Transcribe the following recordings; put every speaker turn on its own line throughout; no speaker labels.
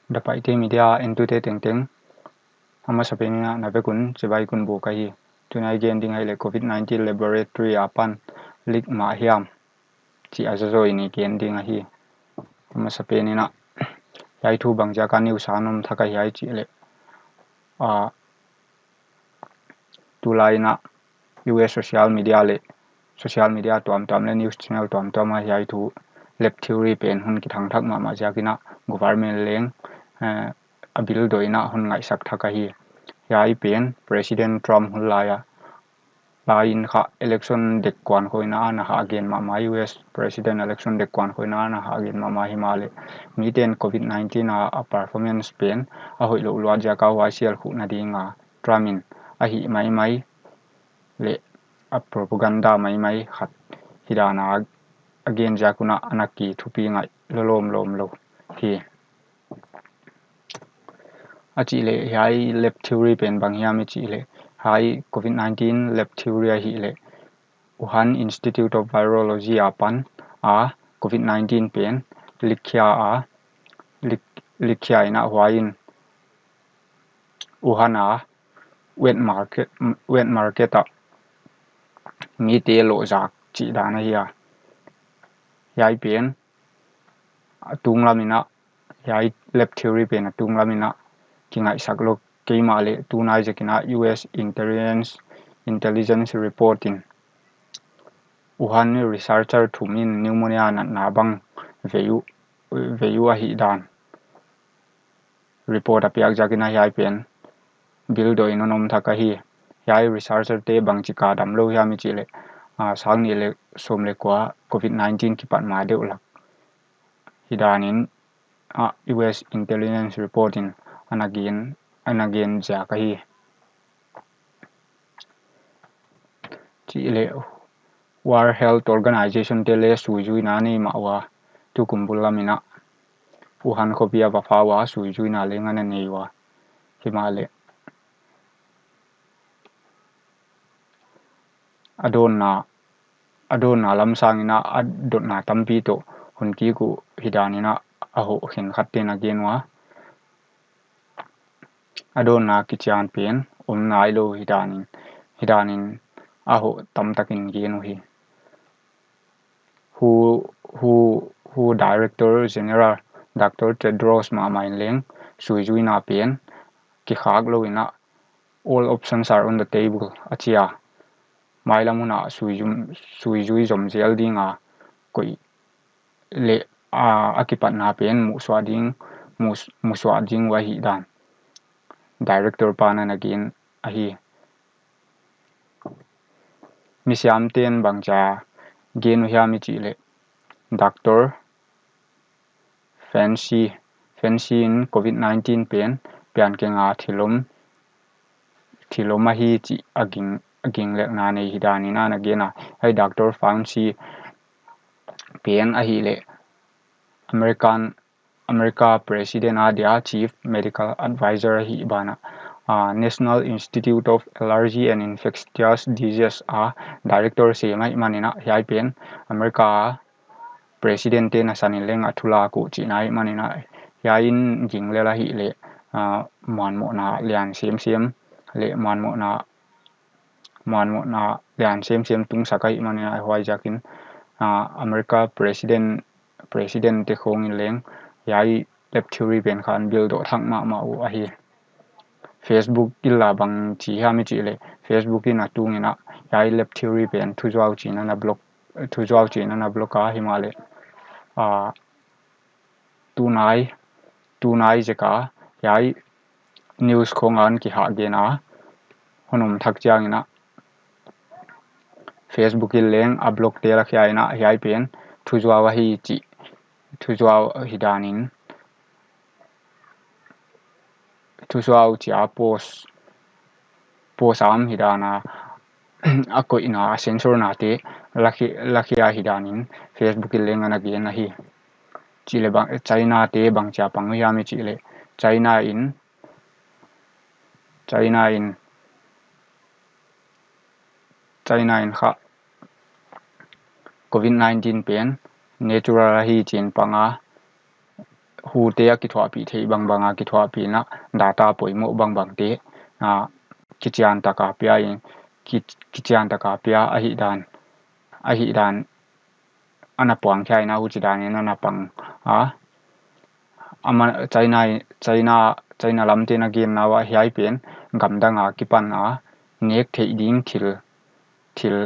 dapat ite media entute teng ama sapenia na bekun chibai kun bu kai tunai gen ding hai le covid-19 laboratory apan lik ma hiam chi azazo ini gen ding hi ama sapenina yai thu bangja ka new sanum thakai yai chi le a tulaina US social media tom le news channel tom ma yai thu lab theory pen hun ki thang thak ma jakina government leng a bill doina hun ngai sak thaka hi yai pen president Trump hulaya lain kha election dek kwan khoina na ha again ma US president election dek kwan khoina na ha again ma himale miten covid-19 a performance pen a hoilo ulwa jaka wasial khu na dinga tramin a hi mai le a propaganda mai khat hidana again jakuna anaki thupi ngai lom lo hi achi le yai lab theory pen bangya mi chi le hai covid-19 lab theory hi le Wuhan Institute of Virology apan a covid-19 pen likhya ina huain Wuhan a wet market a mi te lo jak chi dana hi yai pen tung lamina yai lab theory pen tung lamina kingai saklo keima le tunai jakina US intelligence reporting Wuhan researcher thumin pneumonia na bang veyu a hi dan report apiak jakina yai pen bill do inonom thaka hi yai researcher te bang chika damlo ya mi chile sang ni le som le kwa covid-19 ki pat ma de ulak hidanin US intelligence reporting and again ja ka hi chile World Health Organization te le sujui na ni ma wa tu kumbulamina Wuhan khopia ba fa wa sujui na le ngana nei wa himale adonna lamsangina adonna tampi to hunki ku hidanina aho hin khatte na genwa adonna kichian pen nailo hidanin aho tamtakin genu hi who Director General Dr. Tedros Leng sujui na pen ki khak lo ina all options are on the table achia mailamuna suijui zomjel dinga koi le akipat na pen muswading wahi dan director panan again ahi misiam ten bangcha genu hiami chile doctor fancy in covid-19 pen pian kenga thiloma hi chi aging lek na nei hidani na gena hai doctor Fauci pen ahi le America president adia chief medical advisor hi bana National Institute of Allergy and Infectious Diseases director se mai manina hi pen America president te na sanileng athula ku chi nai manina yain jinglela hi le manmo na lian sem le manmo na lian sem tung sakai manina hwai jakin America president te khong leng yai lab theory pen khan bill do thang ma u ahi Facebook illa bang chi ha mi chi le Facebook in atungina yai lab theory pen thujau chi na block a himale tunai jeka yai news khongan ki ha gena honum thak changina Facebook leng a block te la khaina yai pen thujwa hi chi thujwa hidanin thujwa chia post am hidana ako ina sensor na te lakhia hidanin Facebook leng ana gen na hi chile bang China te bang cha pang ya mi chile China in kha covid-19 pen natural hi chin panga hu te ki thwa pi thei bang ki thwa pi na data poimo bang te ki chian taka pia in ki chian taka pia a hi dan ana puang khai na hu chi dan in ana pang ama China lam te na game na wa hiai pen gam danga ki pan nek thei ding thil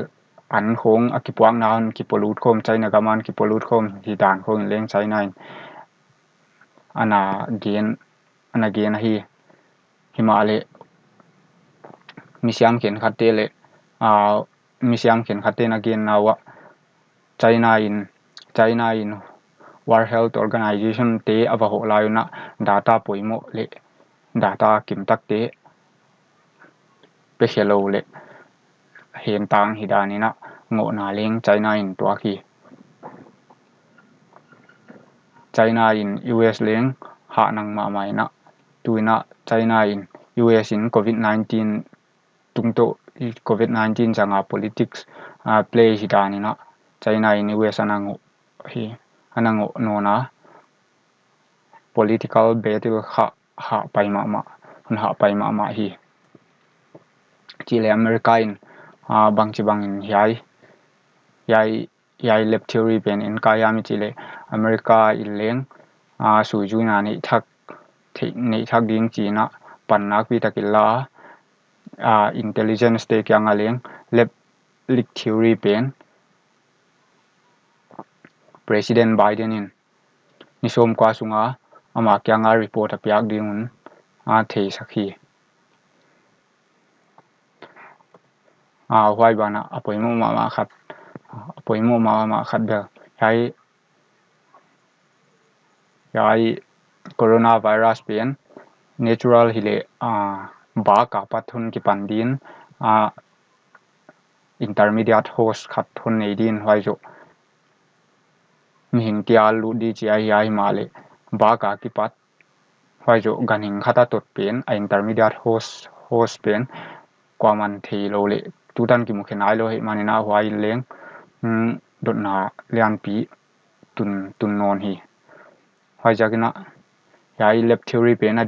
an khong a ki puang na an ki pollute khom China gaman ki pollute khom hi dan khong leng China ana gen hi himale misiam ken khatte le misiam ken khatte na gen na wa China in World Health Organization te ava ho la na data poimo le data kim tak te pe hello le hen tang hi dani na ngo na leng China in to ki China in US leng ha nang ma mai na tuina China in US in COVID-19 tungto COVID-19 janga politics play hi dani na China in US anango no na political battle ha pai ma hi Chile America in bang in yai lab theory pen in kaya mi Chile America in leng sui ju na nei thak ding China pan nak pi takilla intelligence te kyang a leng lab leak theory pen President Biden in nisom kwa sunga ama kyang a report a pyak dingun thei sakhi hwai bana apoimo ma khat bel yai coronavirus pen natural hile ba ka pathun ki pandin intermediate host khat thun nei din hwai jo mi hin kia lu di chi ai male ba ka ki pat hwai jo ganing khata tot pen intermediate host pen kwaman thei lo le tutan ki mukhe nai lo he manina hwai leng dot na lian pi tun non hi hwai jagina yai lab theory pen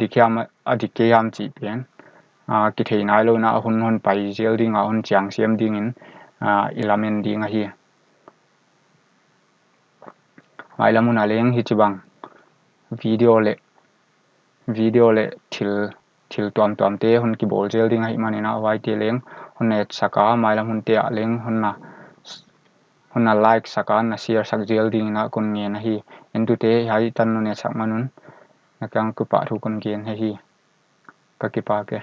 adike yam chi pen ki thei nai lo na hun pai gel ding hun chiang siam ding in element ding a hi mai lamun aleng hi chibang video le thil tuam te hun ki bol gel ding a hi manina hwai te leng hun net saka mai lamun te aleng hun na like saka na share sak gel ding na kun nge na hi entu te hai tan no ne sak manun na kyang ku pa thu kun gen hi ka ki pa ke